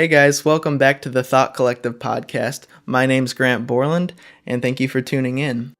Hey guys, welcome back to the Thought Collective podcast. My name's Grant Borland, and thank you for tuning in.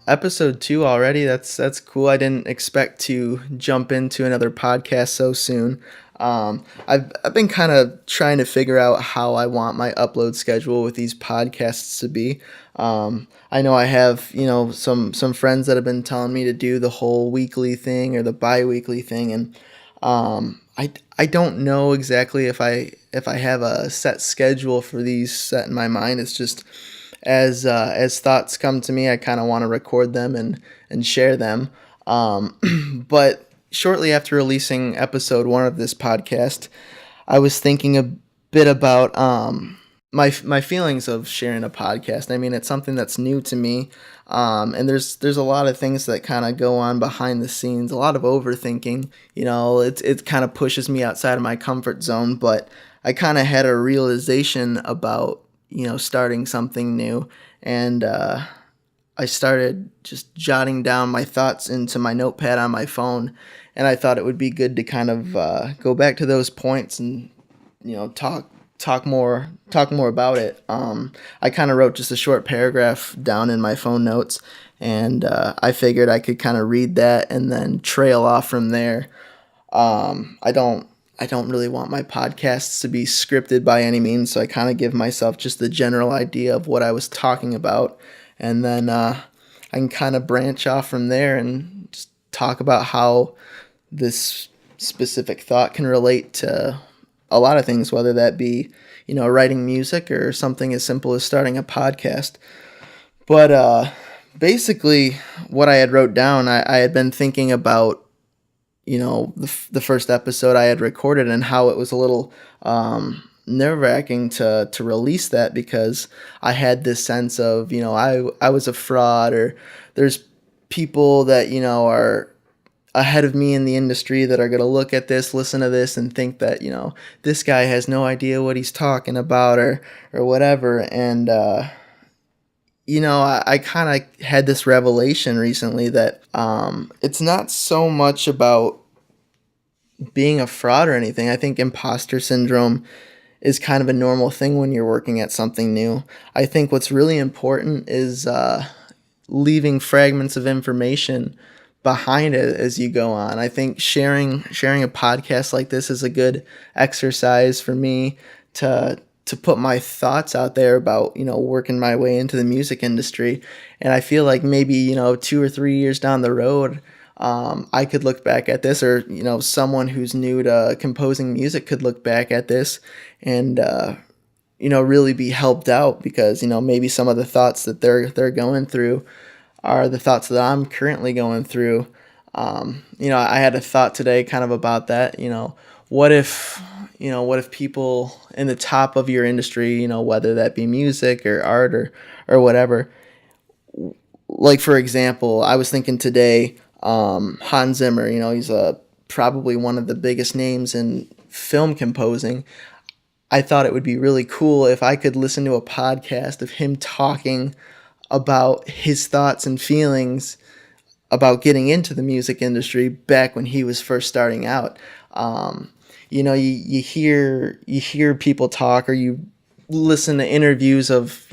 Episode 2 already. That's cool. I didn't expect to jump into another podcast so soon. I've been kind of trying to figure out how I want my upload schedule with these podcasts to be. I know I have some friends that have been telling me to do the whole weekly thing or the bi-weekly thing, and I don't know exactly if I have a set schedule for these set in my mind. It's just as thoughts come to me, I kind of want to record them and share them. But shortly after releasing episode 1 of this podcast, I was thinking a bit about my feelings of sharing a podcast. I mean, it's something that's new to me, and there's a lot of things that kind of go on behind the scenes, a lot of overthinking. It kind of pushes me outside of my comfort zone, but I kind of had a realization about starting something new, and I started just jotting down my thoughts into my notepad on my phone, and I thought it would be good to kind of go back to those points and talk more about it. I kind of wrote just a short paragraph down in my phone notes, and I figured I could kind of read that and then trail off from there. I don't really want my podcasts to be scripted by any means, so I kind of give myself just the general idea of what I was talking about, and then I can kind of branch off from there and just talk about how this specific thought can relate to a lot of things, whether that be, writing music or something as simple as starting a podcast. But basically, what I had wrote down, I had been thinking about the first episode I had recorded and how it was a little nerve-wracking to release that, because I had this sense of, I was a fraud, or there's people that, are ahead of me in the industry that are going to look at this, listen to this, and think that, this guy has no idea what he's talking about, or whatever. And, I kind of had this revelation recently that it's not so much about being a fraud or anything. I think imposter syndrome is kind of a normal thing when you're working at something new. I think what's really important is leaving fragments of information behind it as you go on. I think sharing a podcast like this is a good exercise for me to put my thoughts out there about, working my way into the music industry. And I feel like maybe, 2 or 3 years down the road, I could look back at this, or, someone who's new to composing music could look back at this and, really be helped out, because, maybe some of the thoughts that they're going through are the thoughts that I'm currently going through. I had a thought today kind of about that. What if people in the top of your industry, whether that be music or art or whatever, like, for example, I was thinking today, Hans Zimmer, he's probably one of the biggest names in film composing. I thought it would be really cool if I could listen to a podcast of him talking about his thoughts and feelings about getting into the music industry back when he was first starting out. You hear people talk, or you listen to interviews of,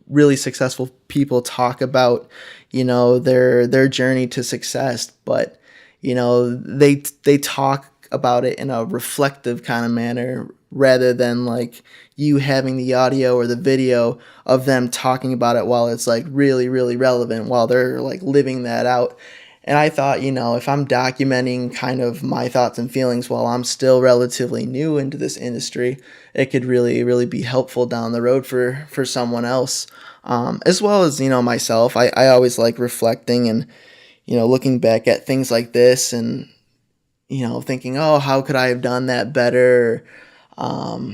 really successful people talk about, their journey to success, but, they talk about it in a reflective kind of manner, rather than like you having the audio or the video of them talking about it while it's like really, really relevant, while they're like living that out. And I thought, if I'm documenting kind of my thoughts and feelings while I'm still relatively new into this industry, it could really, really be helpful down the road for someone else, as well as, myself. I always like reflecting and, looking back at things like this and, thinking, oh, how could I have done that better? Or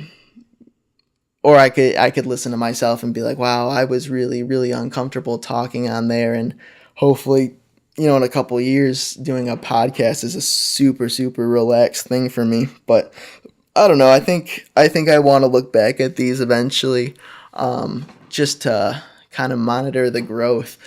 I could listen to myself and be like, wow, I was really, really uncomfortable talking on there, and hopefully, in a couple of years, doing a podcast is a super, super relaxed thing for me. But I don't know. I think I want to look back at these eventually, just to kind of monitor the growth.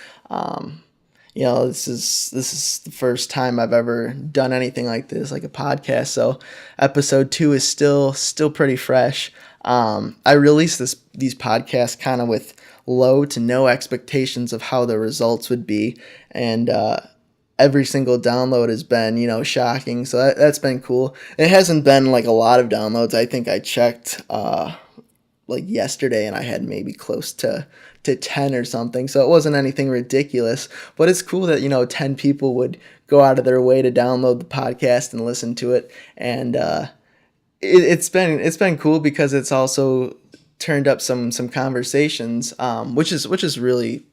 This is the first time I've ever done anything like this, like a podcast. So episode 2 is still pretty fresh. I released these podcasts kind of with low to no expectations of how the results would be, and every single download has been, shocking. So that's been cool. It hasn't been like a lot of downloads. I think I checked like yesterday, and I had maybe close to 10 or something. So it wasn't anything ridiculous, but it's cool that 10 people would go out of their way to download the podcast and listen to it. And it's been cool because it's also turned up some conversations, which is really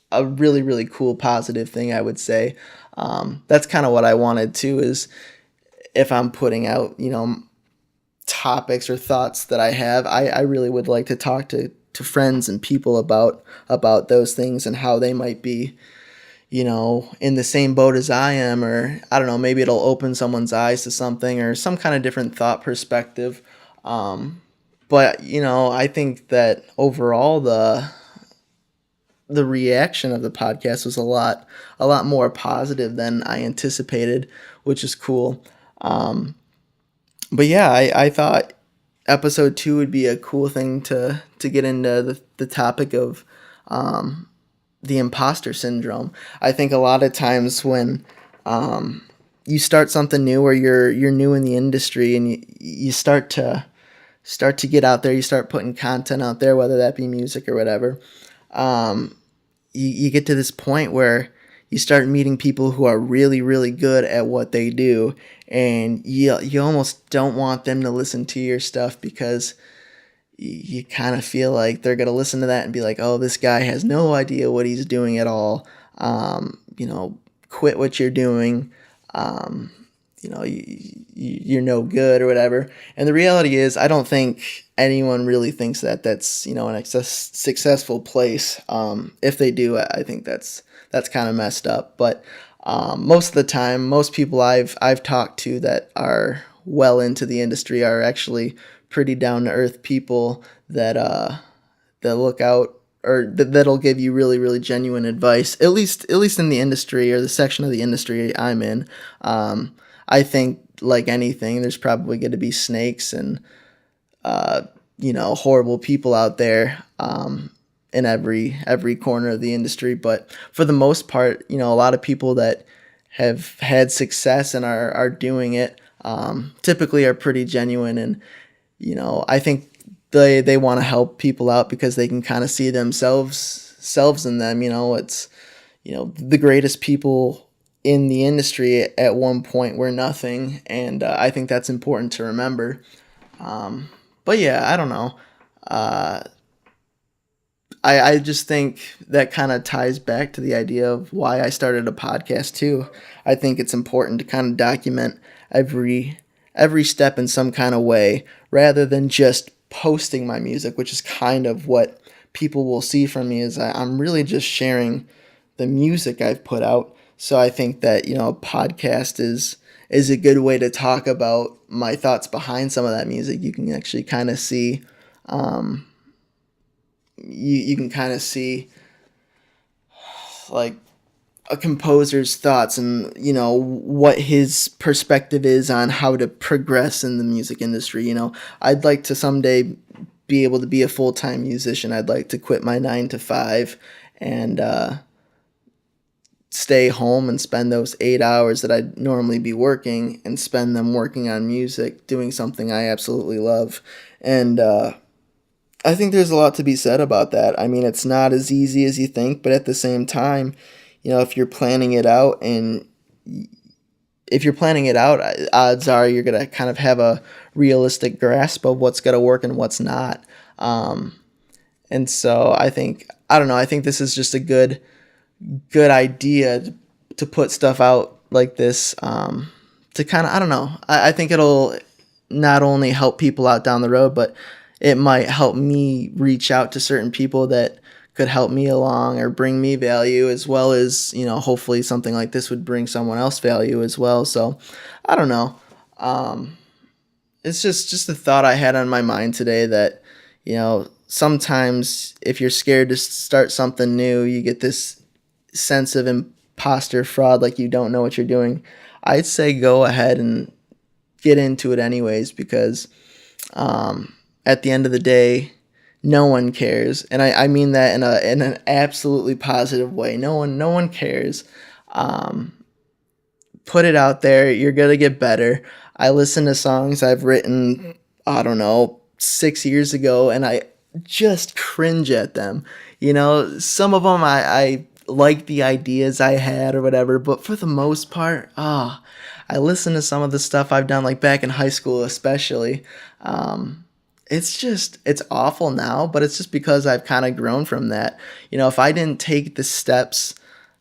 a really, really cool positive thing, I would say. That's kind of what I wanted too, is if I'm putting out topics or thoughts that I have, I really would like to talk to friends and people about those things and how they might be in the same boat as I am, or I don't know, maybe it'll open someone's eyes to something or some kind of different thought perspective. But I think that overall the reaction of the podcast was a lot more positive than I anticipated, which is cool. But yeah, I thought episode 2 would be a cool thing to get into the topic of the imposter syndrome. I think a lot of times when you start something new, or you're new in the industry, and you start to get out there, you start putting content out there, whether that be music or whatever, you get to this point where you start meeting people who are really, really good at what they do, and you almost don't want them to listen to your stuff because you kind of feel like they're going to listen to that and be like, oh, this guy has no idea what he's doing at all. Quit what you're doing. You're no good or whatever. And the reality is, I don't think anyone really thinks that that's, an successful place. If they do, I think that's kind of messed up. But most of the time, most people I've talked to that are well into the industry are actually pretty down to earth people that look out, or that'll give you really, really genuine advice. At least in the industry, or the section of the industry I'm in. I think, like anything, there's probably going to be snakes and horrible people out there in every corner of the industry. But for the most part, a lot of people that have had success and are doing it typically are pretty genuine, and I think they want to help people out because they can kind of see themselves in them. It's the greatest people in the industry at one point were nothing, and I think that's important to remember. But yeah, I don't know. I just think that kind of ties back to the idea of why I started a podcast too. I think it's important to kind of document every step in some kind of way, rather than just posting my music, which is kind of what people will see from me, is I'm really just sharing the music I've put out. So I think that, a podcast is a good way to talk about my thoughts behind some of that music. You can actually kind of see, you can kind of see like a composer's thoughts and, what his perspective is on how to progress in the music industry. I'd like to someday be able to be a full-time musician. I'd like to quit my 9 to 5 and, stay home and spend those 8 hours that I'd normally be working and spend them working on music, doing something I absolutely love. And I think there's a lot to be said about that. I mean, it's not as easy as you think, but at the same time, if you're planning it out, odds are you're going to kind of have a realistic grasp of what's going to work and what's not. And so I think this is just a good idea to put stuff out like this, to kind of, I don't know, I think it'll not only help people out down the road, but it might help me reach out to certain people that could help me along or bring me value, as well as, hopefully something like this would bring someone else value as well. So I don't know. It's just a thought I had on my mind today that, sometimes if you're scared to start something new, you get this sense of imposter fraud, like you don't know what you're doing. I'd say go ahead and get into it anyways, because at the end of the day, no one cares, and I mean that in an absolutely positive way. No one cares. Put it out there. You're gonna get better. I listen to songs I've written, I don't know, 6 years ago, and I just cringe at them. Some of them I like the ideas I had or whatever, but for the most part, I listen to some of the stuff I've done, like back in high school, especially. It's awful now, but it's just because I've kind of grown from that. If I didn't take the steps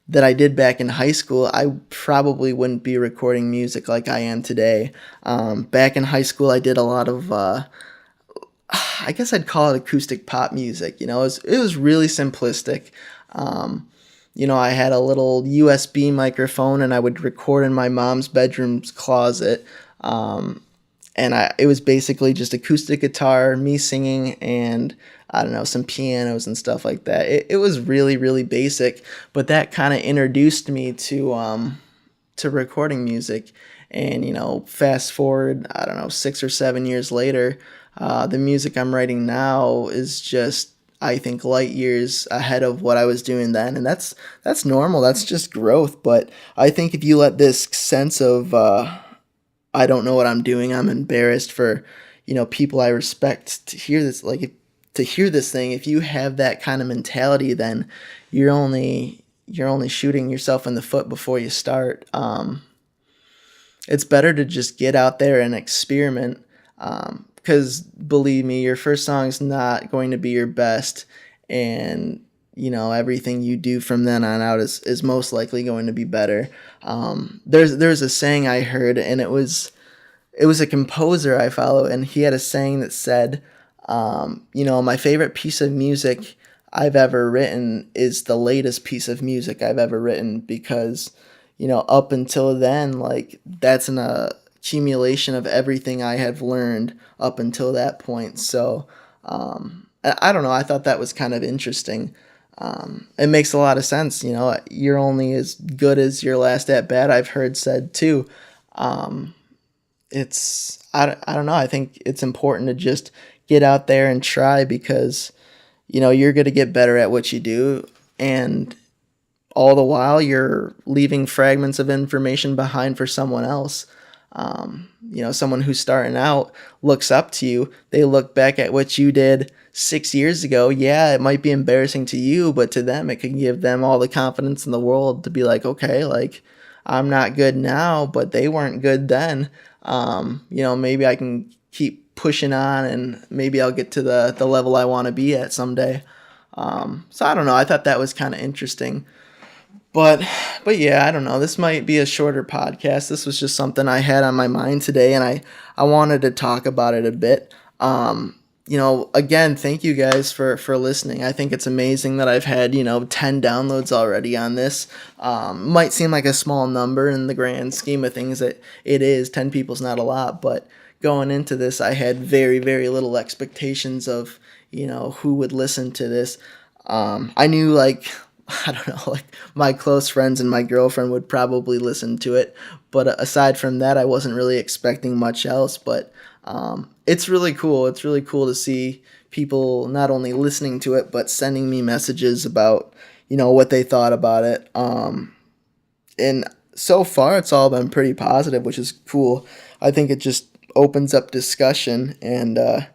that I did back in high school, I probably wouldn't be recording music like I am today. Back in high school, I did a lot of, I guess I'd call it acoustic pop music. It was really simplistic. I had a little USB microphone, and I would record in my mom's bedroom's closet. It was basically just acoustic guitar, me singing, and I don't know, some pianos and stuff like that. It was really, really basic, but that kind of introduced me to recording music. And fast forward, I don't know, 6 or 7 years later, the music I'm writing now is just, I think, light years ahead of what I was doing then, and that's normal. That's just growth. But I think if you let this sense of I don't know what I'm doing, I'm embarrassed for, people I respect to hear this, to hear this thing. If you have that kind of mentality, then you're only shooting yourself in the foot before you start. It's better to just get out there and experiment. Because believe me, your first song's not going to be your best, and everything you do from then on out is most likely going to be better. There's a saying I heard, and it was a composer I follow, and he had a saying that said, my favorite piece of music I've ever written is the latest piece of music I've ever written, because up until then, like, that's an accumulation of everything I have learned up until that point. So I don't know, I thought that was kind of interesting. It makes a lot of sense. You're only as good as your last at bat, I've heard said too. I don't know. I think it's important to just get out there and try, because you're going to get better at what you do, and all the while you're leaving fragments of information behind for someone else. Someone who's starting out looks up to you. They look back at what you did 6 years ago. Yeah, it might be embarrassing to you, but to them, it can give them all the confidence in the world to be like, okay, like, I'm not good now, but they weren't good then. Maybe I can keep pushing on, and maybe I'll get to the level I want to be at someday. So I don't know. I thought that was kind of interesting. But yeah, I don't know. This might be a shorter podcast. This was just something I had on my mind today, and I wanted to talk about it a bit. Again, thank you guys for listening. I think it's amazing that I've had, 10 downloads already on this. Might seem like a small number in the grand scheme of things. That it is. 10 people's not a lot, but going into this, I had very, very little expectations of, who would listen to this. I knew, like, I don't know, like, my close friends and my girlfriend would probably listen to it. But aside from that, I wasn't really expecting much else. But it's really cool. It's really cool to see people not only listening to it, but sending me messages about, what they thought about it. And so far, it's all been pretty positive, which is cool. I think it just opens up discussion, and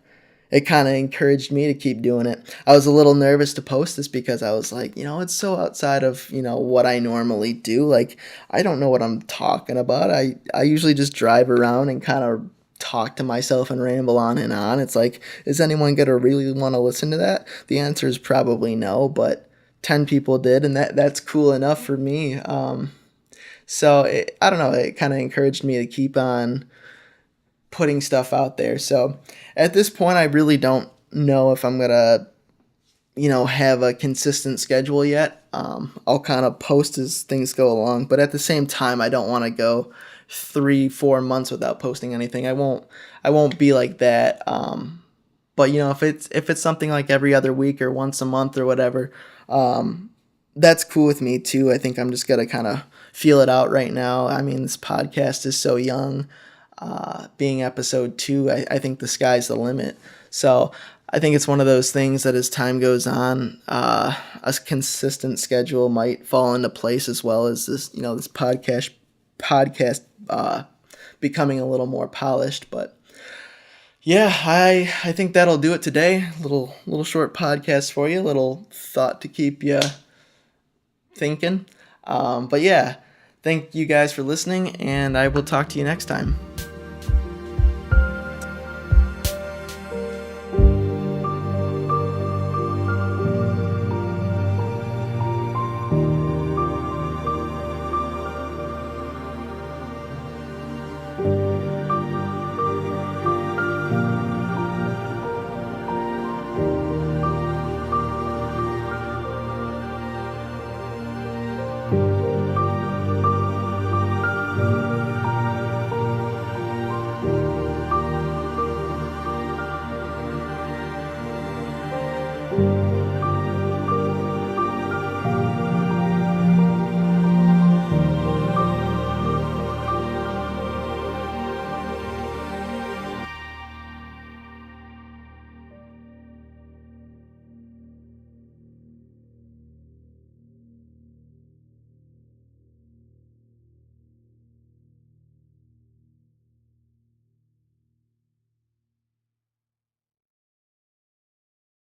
it kind of encouraged me to keep doing it. I was a little nervous to post this because I was like, it's so outside of, what I normally do. Like, I don't know what I'm talking about. I usually just drive around and kind of talk to myself and ramble on and on. It's like, is anyone going to really want to listen to that? The answer is probably no, but 10 people did, and that's cool enough for me. So I don't know, it kind of encouraged me to keep on putting stuff out there. So at this point, I really don't know if I'm going to have a consistent schedule yet. I'll kind of post as things go along, but at the same time, I don't want to go 3-4 months without posting anything. I won't be like that. But if it's something like every other week or once a month or whatever, that's cool with me too. I think I'm just gonna kind of feel it out right now. I mean, this podcast is so young. Being episode 2, I think the sky's the limit. So I think it's one of those things that as time goes on, a consistent schedule might fall into place, as well as this podcast becoming a little more polished. But yeah, I think that'll do it today. Little short podcast for you, little thought to keep you thinking. But yeah, thank you guys for listening, and I will talk to you next time.